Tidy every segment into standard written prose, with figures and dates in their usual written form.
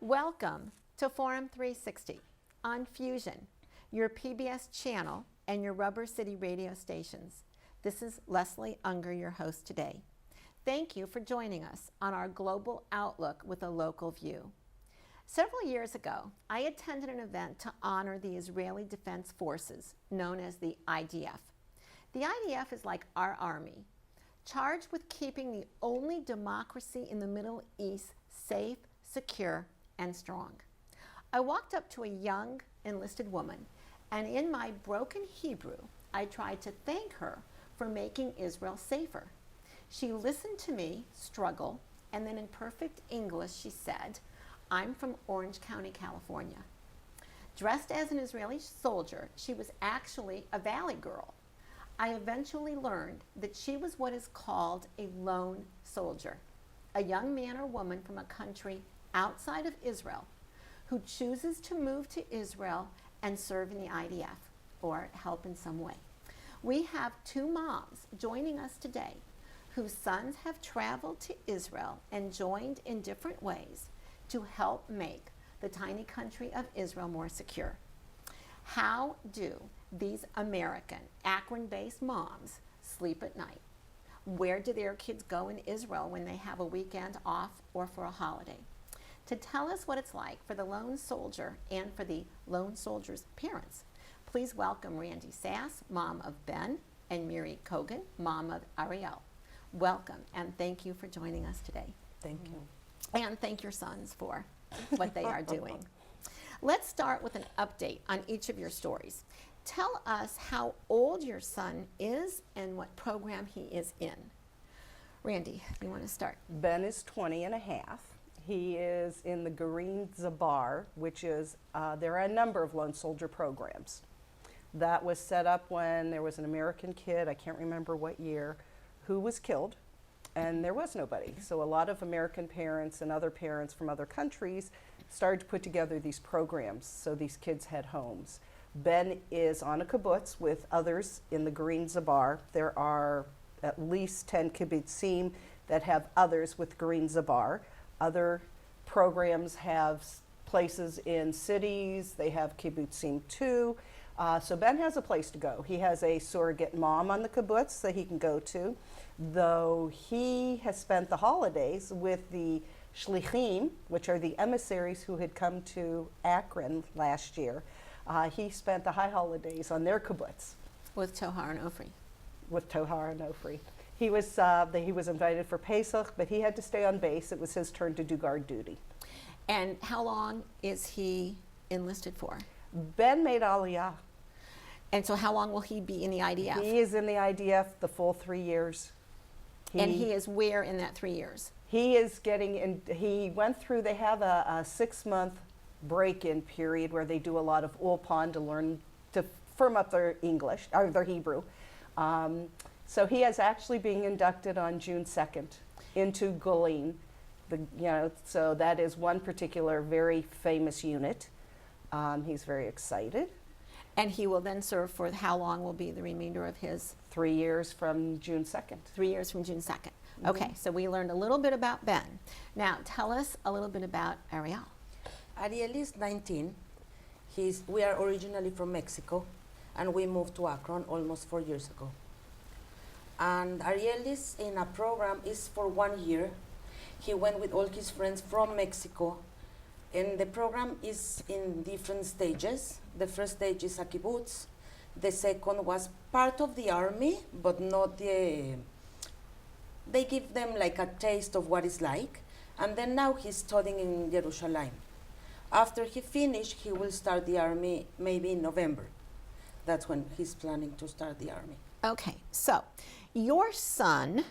Welcome to Forum 360 on Fusion, your PBS channel and your Rubber City radio stations. This is Leslie Ungar, your host today. Thank you for joining us on our global outlook with a local view. Several years ago, I attended an event to honor the Israeli Defense Forces, known as the IDF. The IDF is like our army, charged with keeping the only democracy in the Middle East safe, secure, and strong. I walked up to a young enlisted woman, and in my broken Hebrew, I tried to thank her for making Israel safer. She listened to me struggle, and then in perfect English she said, "I'm from Orange County, California." Dressed as an Israeli soldier, she was actually a Valley girl. I eventually learned that she was what is called a lone soldier, a young man or woman from a country outside of Israel who chooses to move to Israel and serve in the IDF or help in some way. We have two moms joining us today whose sons have traveled to Israel and joined in different ways to help make the tiny country of Israel more secure. How do these American, Akron-based moms sleep at night? Where do their kids go in Israel when they have a weekend off or for a holiday? To tell us what it's like for the lone soldier and for the lone soldier's parents, please welcome Randy Sass, mom of Ben, and Miri Kogan, mom of Ariel. Welcome, and thank you for joining us today. Thank you. And thank your sons for what they are doing. Let's start with an update on each of your stories. Tell us how old your son is and what program he is in. Randy, you want to start? Ben is 20 and a half. He is in the Green Zabar, which is, there are a number of lone soldier programs. That was set up when there was an American kid, I can't remember what year, who was killed, and there was nobody. So a lot of American parents and other parents from other countries started to put together these programs so these kids had homes. Ben is on a kibbutz with others in the Green Zabar. There are at least 10 kibbutzim that have others with Green Zabar. Other programs have places in cities. They have kibbutzim too. So Ben has a place to go. He has a surrogate mom on the kibbutz that he can go to, though he has spent the holidays with the shlichim, which are the emissaries who had come to Akron last year. He spent the high holidays on their kibbutz. With Tohar and Ofri. With Tohar and Ofri. He was invited for Pesach, but he had to stay on base. It was his turn to do guard duty. And how long is he enlisted for? Ben made Aliyah. And so how long will he be in the IDF? He is in the IDF the full 3 years. And he is where in that 3 years? He is getting in, he went through, they have a 6-month break-in period where they do a lot of ulpan to learn, to firm up their English, or their Hebrew. So he is actually being inducted on June 2nd into Golin. So that is one particular very famous unit. He's very excited. And he will then serve for how long will be the remainder of his? 3 years from June 2nd. 3 years from June 2nd. Okay, so we learned a little bit about Ben. Now tell us a little bit about Ariel. Ariel is 19. We are originally from Mexico, and we moved to Akron almost 4 years ago. And Ariel is in a program, is for 1 year. He went with all his friends from Mexico, and the program is in different stages. The first stage is a kibbutz. The second was part of the army, but not the, they give them like a taste of what it's like. And then now he's studying in Jerusalem. After he finished, he will start the army maybe in November. That's when he's planning to start the army. Okay, so your son,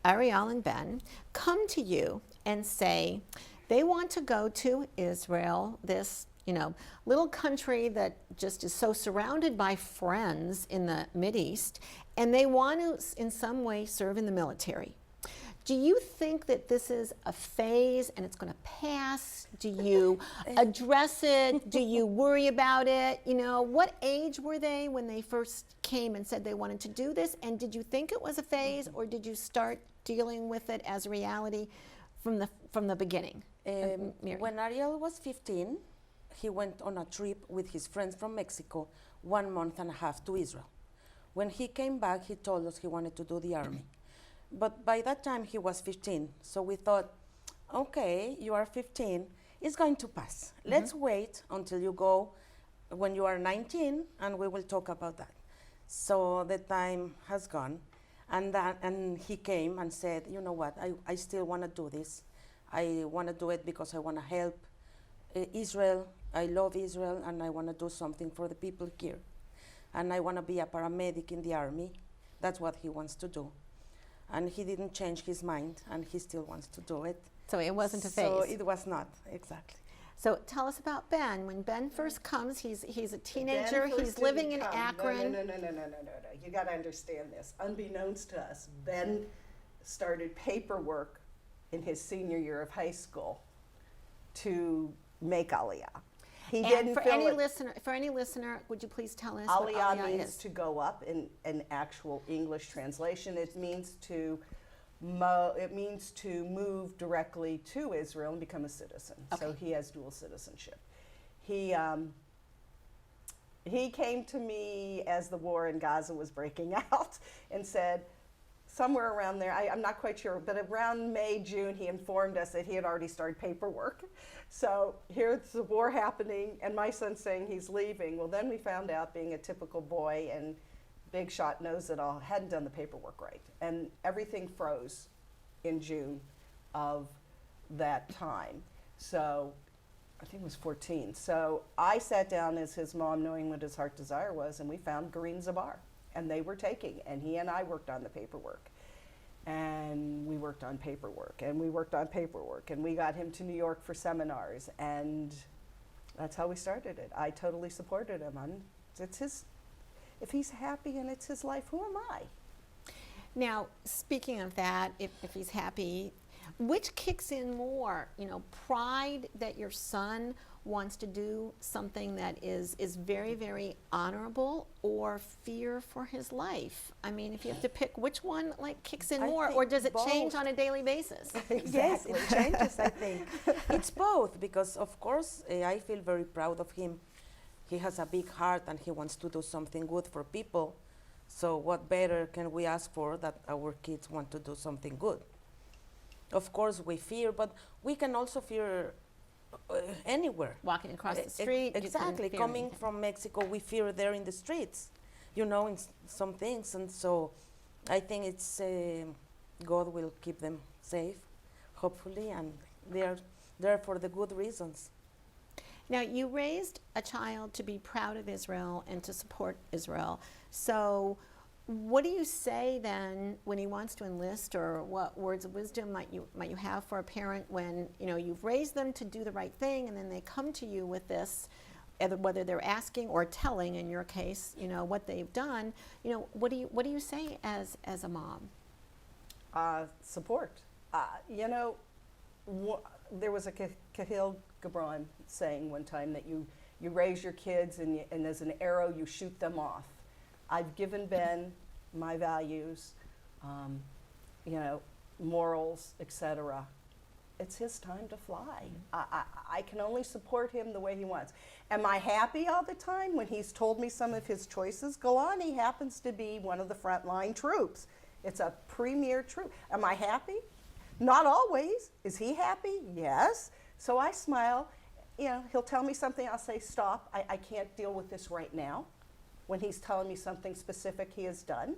Ariel and Ben, come to you and say they want to go to Israel, this little country that just is so surrounded by friends in the Mideast, and they want to in some way serve in the military. Do you think that this is a phase and it's going to pass? Do you address it? Do you worry about it? You know, what age were they when they first came and said they wanted to do this? And did you think it was a phase, or did you start dealing with it as a reality from the beginning? Mary. When Ariel was 15, he went on a trip with his friends from Mexico 1 month and a half to Israel. When he came back, he told us he wanted to do the army. But by that time, he was 15. So we thought, okay, you are 15. It's going to pass. Let's wait until you go when you are 19, and we will talk about that. So the time has gone. And he came and said, you know what, I still want to do this. I want to do it because I want to help Israel. I love Israel, and I want to do something for the people here. And I want to be a paramedic in the army. That's what he wants to do. And he didn't change his mind, and he still wants to do it. So it wasn't a phase. So it was not, exactly. So tell us about Ben. When Ben first comes, he's a teenager. Ben first He's living in didn't come. Akron. No. You got to understand this. Unbeknownst to us, Ben started paperwork in his senior year of high school to make Aliyah. He And didn't for feel any it. listener, would you please tell us what Aliyah Aliyah means is? to go up in an actual English translation. It means to move directly to Israel and become a citizen. So Okay. he has dual citizenship. He came to me as the war in Gaza was breaking out and said, somewhere around there, I'm not quite sure, but around May, June, he informed us that he had already started paperwork. So here's the war happening, and my son saying he's leaving. Well, then we found out, being a typical boy and big shot knows it all, hadn't done the paperwork right. And everything froze in June of that time. So I think it was 14. So I sat down as his mom, knowing what his heart desire was, and we found Green Zabar. And they were taking, and he and I worked on the paperwork. And we worked on paperwork, and we worked on paperwork, and we got him to New York for seminars, and that's how we started it. I totally supported him. It's his, if he's happy and it's his life, who am I? Now, speaking of that, if he's happy, which kicks in more? You know, pride that your son wants to do something that is very, very honorable, or fear for his life? I mean, if you have to pick, which one like kicks in I more, think or does it change both. on a daily basis? Yes, it changes, I think. It's both, because of course I feel very proud of him. He has a big heart and he wants to do something good for people. So what better can we ask for that our kids want to do something good? Of course we fear, but we can also fear anywhere. Walking across the street. you can Exactly. fear Coming anything. from Mexico, we fear there in the streets, you know, in some things. And so I think it's God will keep them safe, hopefully, and they are there for the good reasons. Now, you raised a child to be proud of Israel and to support Israel. So what do you say then when he wants to enlist, or what words of wisdom might you have for a parent when, you know, you've raised them to do the right thing, and then they come to you with this, whether they're asking or telling, in your case, you know, what they've done? You know, what do you say as a mom? Support. You know, there was a Kahil Gibran saying one time that you raise your kids, and as an arrow you shoot them off. I've given Ben my values, you know, morals, etc. It's his time to fly. I can only support him the way he wants. Am I happy all the time when he's told me some of his choices? Golani happens to be one of the frontline troops. It's a premier troop. Am I happy? Not always. Is he happy? Yes. So I smile. You know, he'll tell me something, I'll say, stop, I can't deal with this right now, when he's telling me something specific he has done.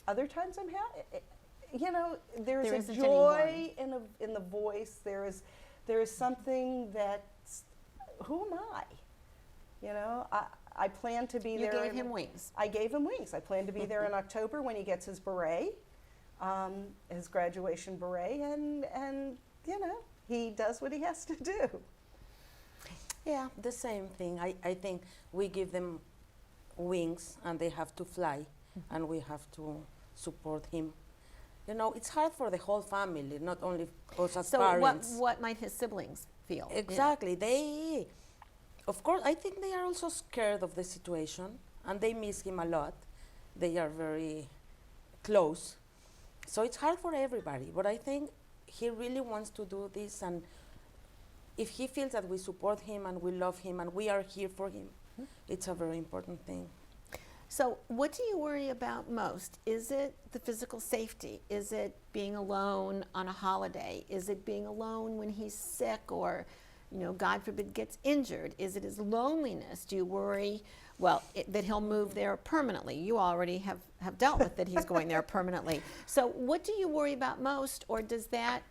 Other times I'm happy. You know, there is a joy in the voice. There is something that's, who am I? You know, I plan to be there. You gave him wings. I gave him wings. I plan to be there in October when he gets his beret, his graduation beret, and you know, he does what he has to do. Yeah, the same thing. I think we give them wings and they have to fly, and we have to support him. You know, it's hard for the whole family, not only us as So parents. what might his siblings feel? Yeah. Exactly. They, of course, I think they are also scared of the situation, and they miss him a lot. They are very close, so it's hard for everybody. But I think he really wants to do this, and if he feels that we support him and we love him and we are here for him, it's a very important thing. So what do you worry about most? Is it the physical safety? Is it being alone on a holiday? Is it being alone when he's sick or, God forbid, gets injured? Is it his loneliness? Do you worry, that he'll move there permanently? You already have dealt with that he's going there permanently. So what do you worry about most, or does that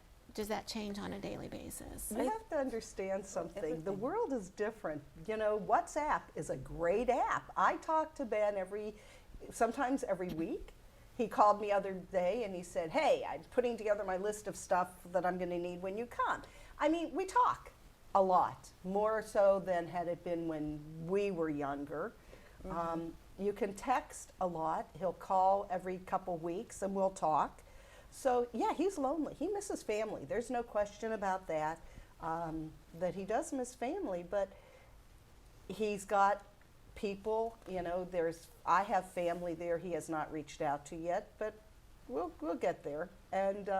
change on a daily basis? You have to understand something. The world is different. WhatsApp is a great app. I talk to Ben sometimes every week. He called me other day and he said, hey, I'm putting together my list of stuff that I'm going to need when you come. I mean, we talk a lot, more so than had it been when we were younger. You can text a lot. He'll call every couple weeks and we'll talk. So yeah, he's lonely. He misses family. There's no question about that, that he does miss family, but he's got people, I have family there he has not reached out to yet, but we'll get there. And,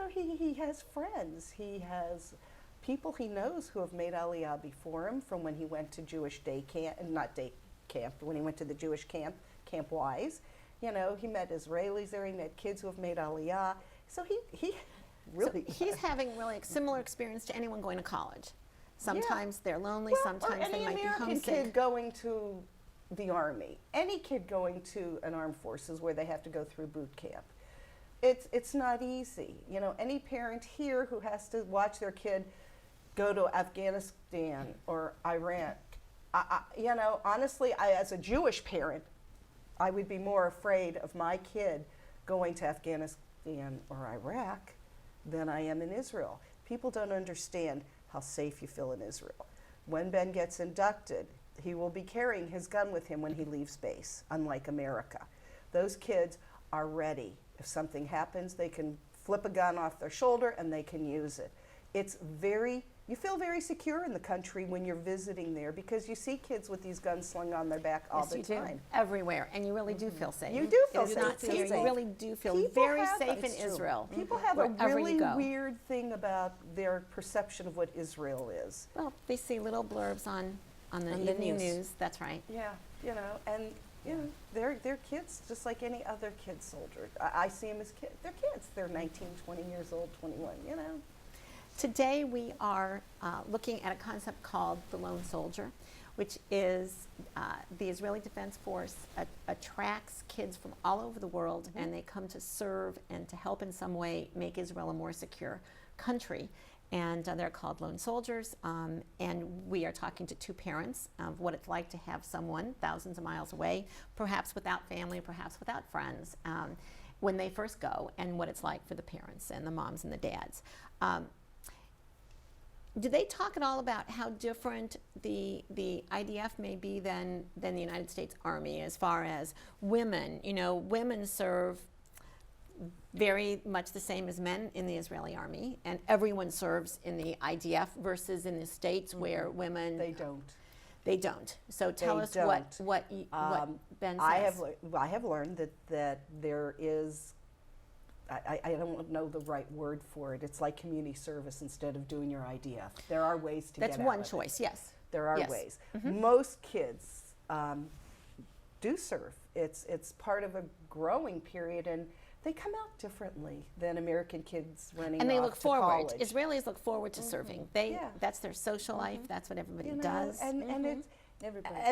he has friends. He has people he knows who have made Aliyah before him from when he went to Jewish day camp, not day camp, when he went to the Jewish camp, Camp Wise. He met Israelis there. He met kids who have made Aliyah. So he really. So he's having really a similar experience to anyone going to college. Sometimes they're lonely. Sometimes they might be homesick. Any American kid going to the Army, any kid going to an armed forces where they have to go through boot camp, it's not easy. Any parent here who has to watch their kid go to Afghanistan or Iraq. Honestly, as a Jewish parent, I would be more afraid of my kid going to Afghanistan or Iraq than I am in Israel. People don't understand how safe you feel in Israel. When Ben gets inducted, he will be carrying his gun with him when he leaves base, unlike America. Those kids are ready. If something happens, they can flip a gun off their shoulder and they can use it. You feel very secure in the country when you're visiting there because you see kids with these guns slung on their back all the time. Everywhere, and you really do feel safe. You do feel It is safe. not scary. You really do feel very safe in Israel. People have a wherever you really go. weird thing about their perception of what Israel is. Well, they see little blurbs on the evening news. That's right. Yeah, they're kids just like any other kid soldier. I see them as kids. They're kids. They're 19, 20 years old, 21, Today we are looking at a concept called the lone soldier, which is the Israeli Defense Force attracts kids from all over the world, and they come to serve and to help in some way make Israel a more secure country. And they're called lone soldiers, and we are talking to two parents of what it's like to have someone thousands of miles away, perhaps without family, perhaps without friends, when they first go, and what it's like for the parents and the moms and the dads. Do they talk at all about how different the IDF may be than the United States Army as far as women? Women serve very much the same as men in the Israeli Army, and everyone serves in the IDF versus in the States where women... They don't. So tell us what Ben says. I have learned that there is... I don't know the right word for it. It's like community service instead of doing your IDF. There are ways to get out of it. That's one choice, yes. There are ways. Most kids do serve. It's part of a growing period, and they come out differently than American kids running and they off look to forward. college. Israelis look forward to serving. That's their social life. That's what everybody does. And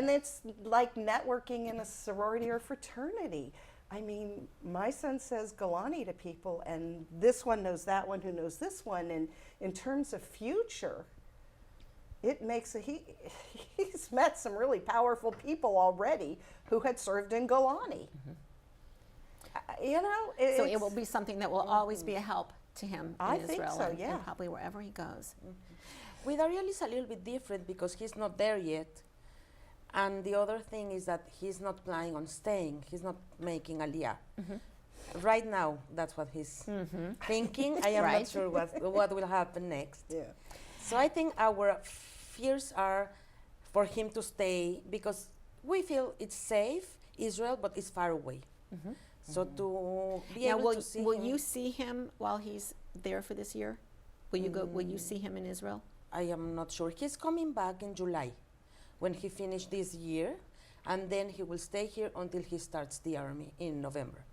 it's like networking in a sorority or fraternity. I mean, my son says Golani to people, and this one knows that one who knows this one. And in terms of future, it makes he's met some really powerful people already who had served in Golani. So it will be something that will always be a help to him in Israel, think so, yeah. and probably wherever he goes. With Ariel it's a little bit different because he's not there yet. And the other thing is that he's not planning on staying. He's not making Aliyah. Right now, that's what he's thinking. I am Right. not sure what will happen next. Yeah. So I think our fears are for him to stay because we feel it's safe, Israel, but it's far away. So to be Now, able to see will him, you see him while he's there for this year? Will you go? Will you see him in Israel? I am not sure. He's coming back in July when he finished this year, and then he will stay here until he starts the army in November.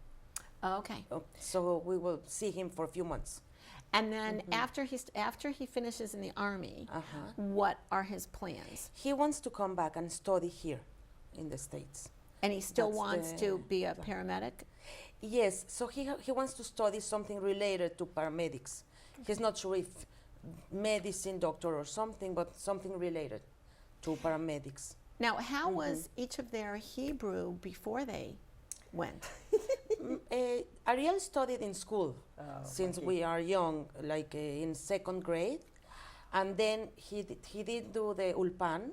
Oh, okay. So we will see him for a few months. And then after he finishes in the army, what are his plans? He wants to come back and study here in the States. And he still That's wants the to be a plan. paramedic? Yes, so he wants to study something related to paramedics. He's not sure if medicine doctor or something, but something related to paramedics. Now, how was each of their Hebrew before they went? Ariel studied in school since okay. we are young, like in second grade, and then he did do the ulpan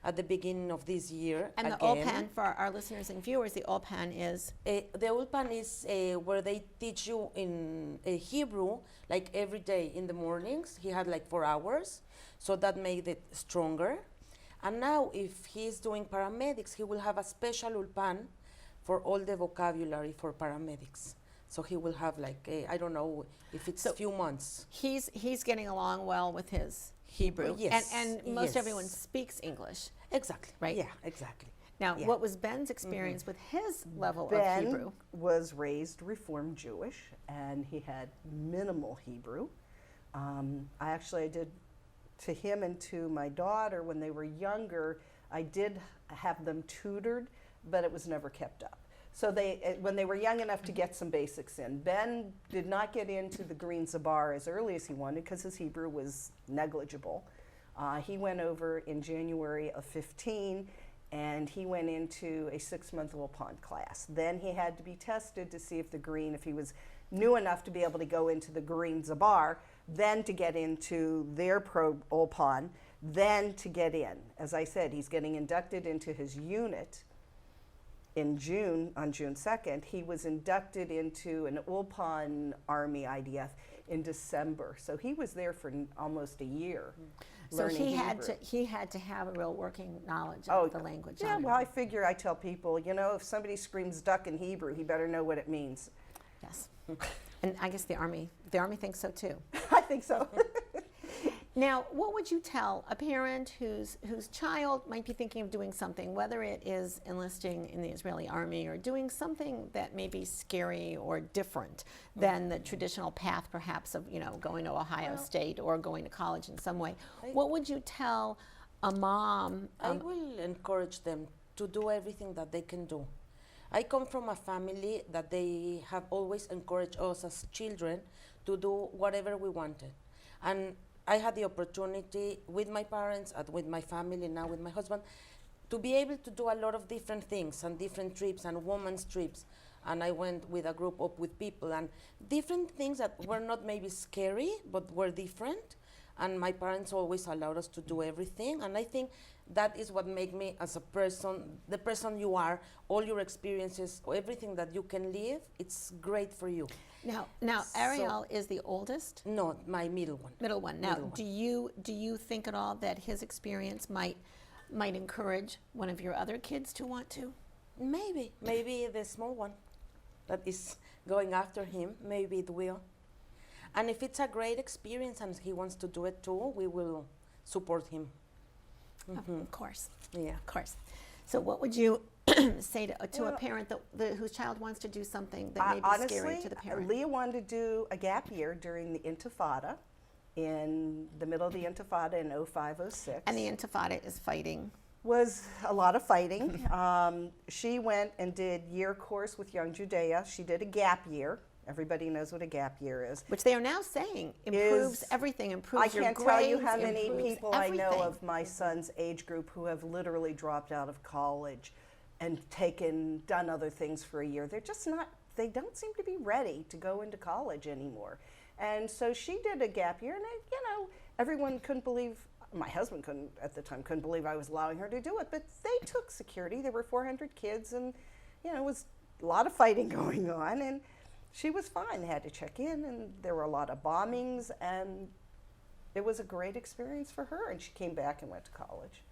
at the beginning of this year. And the again. Ulpan, for our listeners and viewers, the Ulpan is The ulpan is where they teach you in Hebrew, like every day in the mornings. He had like 4 hours, so that made it stronger. And now, if he's doing paramedics, he will have a special ulpan for all the vocabulary for paramedics. So he will have like I don't know if it's a few months. he's getting along well with his Hebrew. Yes, And most yes. everyone speaks English. Exactly. Right. Yeah. Exactly. Now, Yeah. what was Ben's experience with his level of Ben Hebrew? was raised Reformed Jewish, and he had minimal Hebrew. I did to him and to my daughter when they were younger. I did have them tutored, but it was never kept up. So when they were young enough to get some basics in, Ben did not get into the Green Zabar as early as he wanted because his Hebrew was negligible. He went over in January of 15, and he went into a 6-month Ulpan class. Then he had to be tested to see if he was new enough to be able to go into the Green Zabar, then to get into their pro Ulpan, then to get in. As I said, he's getting inducted into his unit in June, on June 2nd. He was inducted into an Ulpan Army IDF in December. So he was there for almost a year. So learning Hebrew. he had to have a real working knowledge of the language. Yeah, well, I tell people, if somebody screams duck in Hebrew, he better know what it means. Yes. And I guess the Army thinks so too. I think so. Now, what would you tell a parent whose child might be thinking of doing something, whether it is enlisting in the Israeli army or doing something that may be scary or different than the traditional path, perhaps, of going to Ohio State or going to college in some way? What would you tell a mom? I will encourage them to do everything that they can do. I come from a family that they have always encouraged us as children to do whatever we wanted. And I had the opportunity with my parents and with my family, now with my husband, to be able to do a lot of different things and different trips and women's trips. And I went with a group up with people and different things that were not maybe scary, but were different. And my parents always allowed us to do everything. And I think that is what made me as a person, the person you are, all your experiences, everything that you can live, it's great for you. Now, Ariel is the oldest? No, my middle one. Middle one. Now, Middle one. do you think at all that his experience might encourage one of your other kids to want to? Maybe the small one that is going after him, maybe it will. And if it's a great experience and he wants to do it too, we will support him. Of course. Yeah. Of course. So what would you say to a parent whose child wants to do something that may be scary to the parent? Leah wanted to do a gap year during the Intifada, in the middle of the Intifada in 05-06. And the Intifada is fighting. Was a lot of fighting. She went and did year course with Young Judea. She did a gap year. Everybody knows what a gap year is. Which they are now saying improves everything, improves your I grades. can't tell you how many improves people I know everything. of my son's age group who have literally dropped out of college and done other things for a year. They're just not, they don't seem to be ready to go into college anymore. And so she did a gap year, and everyone couldn't believe, my husband couldn't believe I was allowing her to do it, but they took security. There were 400 kids, and it was a lot of fighting going on, and she was fine. They had to check in, and there were a lot of bombings, and it was a great experience for her, and she came back and went to college.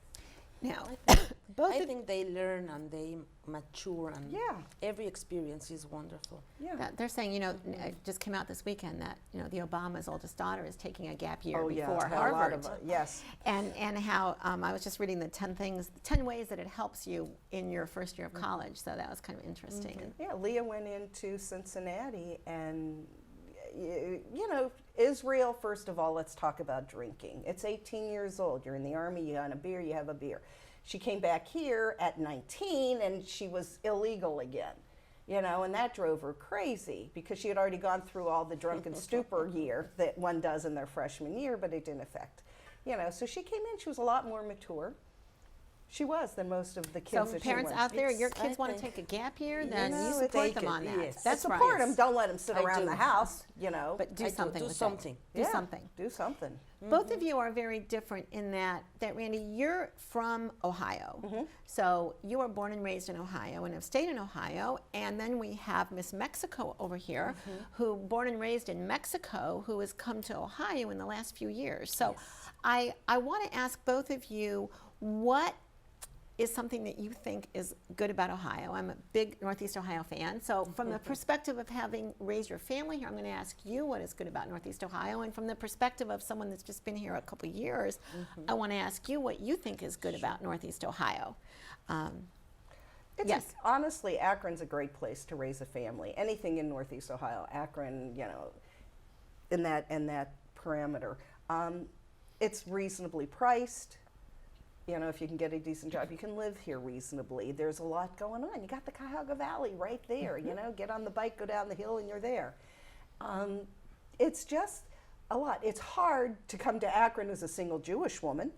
Now, I think they learn and they mature, and Yeah. every experience is wonderful. Yeah. they're saying, it just came out this weekend that, the Obama's oldest daughter is taking a gap year Oh, yeah. before Had a lot Harvard. of, yes. And how I was just reading the 10 ways that it helps you in your first year of college. So that was kind of interesting. And Yeah, Leah went into Cincinnati, and Israel, first of all, let's talk about drinking. It's 18 years old. You're in the Army, you want a beer, you have a beer. She came back here at 19, and she was illegal again, and that drove her crazy because she had already gone through all the drunken stupor year that one does in their freshman year, but it didn't affect, so she came in, she was a lot more mature. She was than most of the kids so that parents she went. out there, your It's- kids I want to think- take a gap year, then you No, support take them it, on that. yes. That's Support right. them. Don't let them sit I around do. the house, But do I do. something Do with something. it. Do something. Do something. Both of you are very different in that Randy, you're from Ohio. So you were born and raised in Ohio and have stayed in Ohio. And then we have Miss Mexico over here, who born and raised in Mexico, who has come to Ohio in the last few years. So I want to ask both of you, what is something that you think is good about Ohio? I'm a big Northeast Ohio fan. So from the perspective of having raised your family here, I'm going to ask you what is good about Northeast Ohio. And from the perspective of someone that's just been here a couple of years, I want to ask you what you think is good about Northeast Ohio. Yes. Honestly, Akron's a great place to raise a family. Anything in Northeast Ohio, Akron, in that parameter. It's reasonably priced. If you can get a decent job, you can live here reasonably. There's a lot going on. You got the Cuyahoga Valley right there. Get on the bike, go down the hill, and you're there. It's just a lot. It's hard to come to Akron as a single Jewish woman,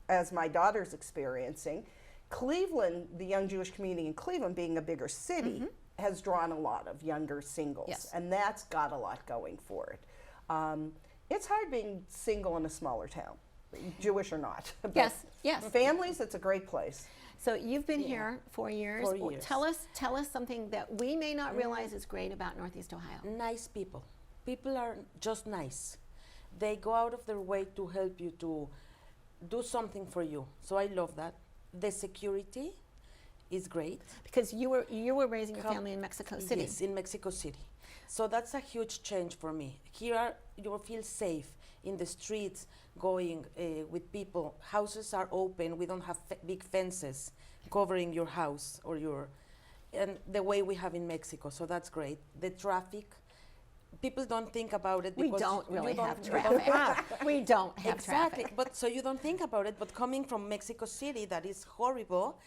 as my daughter's experiencing. Cleveland, the young Jewish community in Cleveland, being a bigger city, has drawn a lot of younger singles, Yes. and that's got a lot going for it. It's hard being single in a smaller town, Jewish or not. But Yes. families, it's a great place. So you've been here 4 years. 4 years. Tell us something that we may not realize is great about Northeast Ohio. Nice people. People are just nice. They go out of their way to help you, to do something for you. So I love that. The security is great. Because you were raising your Come- family in Mexico City. Yes, in Mexico City. So that's a huge change for me. Here you feel safe in the streets, going with people. Houses are open. We don't have big fences covering your house and the way we have in Mexico. So that's great. The traffic, people don't think about it. We because don't really you have you don't traffic. We don't have Exactly, traffic. but so you don't think about it. But coming from Mexico City, that is horrible.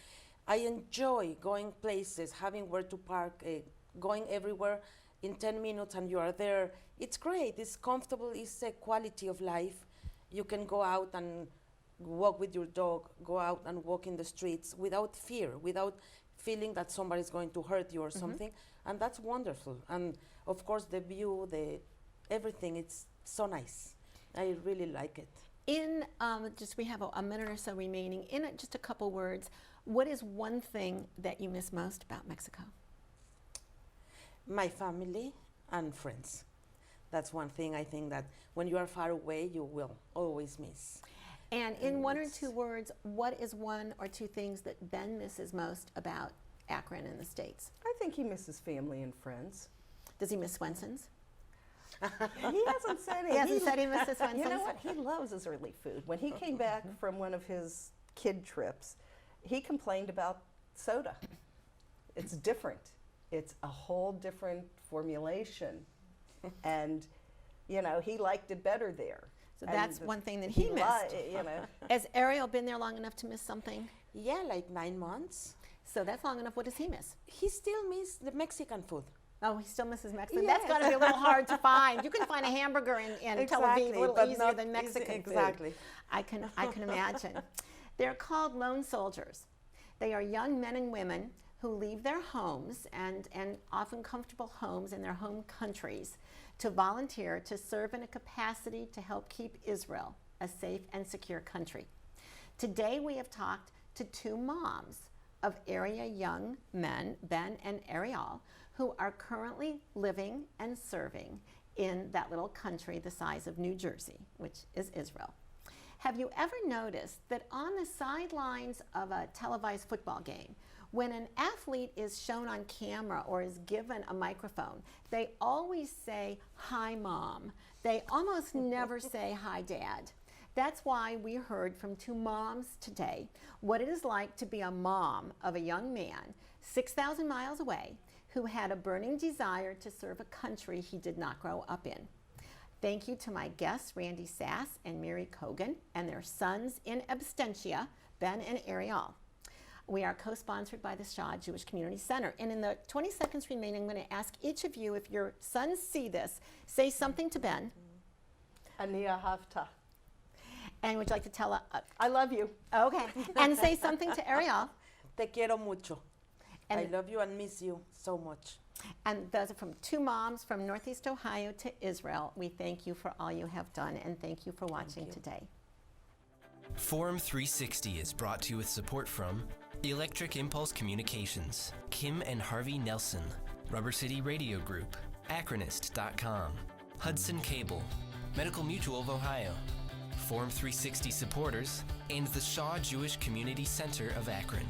I enjoy going places, having where to park, going everywhere in 10 minutes, and you are there. It's great. It's comfortable. It's a quality of life. You can go out and walk with your dog, go out and walk in the streets without fear, without feeling that somebody's going to hurt you or something, and that's wonderful. And of course, the view, everything, it's so nice. I really like it. In we have a minute or so remaining. In just a couple words, what is one thing that you miss most about Mexico? My family and friends. That's one thing I think that when you are far away, you will always miss. And in one or two words, what is one or two things that Ben misses most about Akron and the States? I think he misses family and friends. Does he miss Swenson's? He hasn't said it. He hasn't said he misses Swenson's? You know what? He loves Israeli food. When he came back from one of his kid trips, he complained about soda. It's different. It's a whole different formulation. And, he liked it better there. So And that's one thing that he missed. Has Ariel been there long enough to miss something? Yeah, like 9 months. So that's long enough. What does he miss? He still misses the Mexican food. Oh, he still misses Mexican. That's got to be a little hard to find. You can find a hamburger in Tel Aviv a little but easier not than Mexican food. Exactly. I can imagine. They're called lone soldiers. They are young men and women who leave their homes and often comfortable homes in their home countries to volunteer to serve in a capacity to help keep Israel a safe and secure country. Today we have talked to two moms of area young men, Ben and Ariel, who are currently living and serving in that little country the size of New Jersey, which is Israel. Have you ever noticed that on the sidelines of a televised football game, when an athlete is shown on camera or is given a microphone, they always say, "Hi, Mom." They almost never say, "Hi, Dad." That's why we heard from two moms today what it is like to be a mom of a young man 6,000 miles away who had a burning desire to serve a country he did not grow up in. Thank you to my guests, Randy Sass and Mary Cogan, and their sons in absentia, Ben and Ariel. We are co-sponsored by the Shaw Jewish Community Center. And in the 20 seconds remaining, I'm going to ask each of you, if your sons see this, say something to Ben. Ani ahavta. And would you like to tell I love you. okay. And say something to Ariel. Te quiero mucho. And- I love you and miss you so much. And those are from two moms from Northeast Ohio to Israel. We thank you for all you have done, and thank you for watching today. Forum 360 is brought to you with support from Electric Impulse Communications, Kim and Harvey Nelson, Rubber City Radio Group, Acronist.com, Hudson Cable, Medical Mutual of Ohio, Forum 360 supporters, and the Shaw Jewish Community Center of Akron.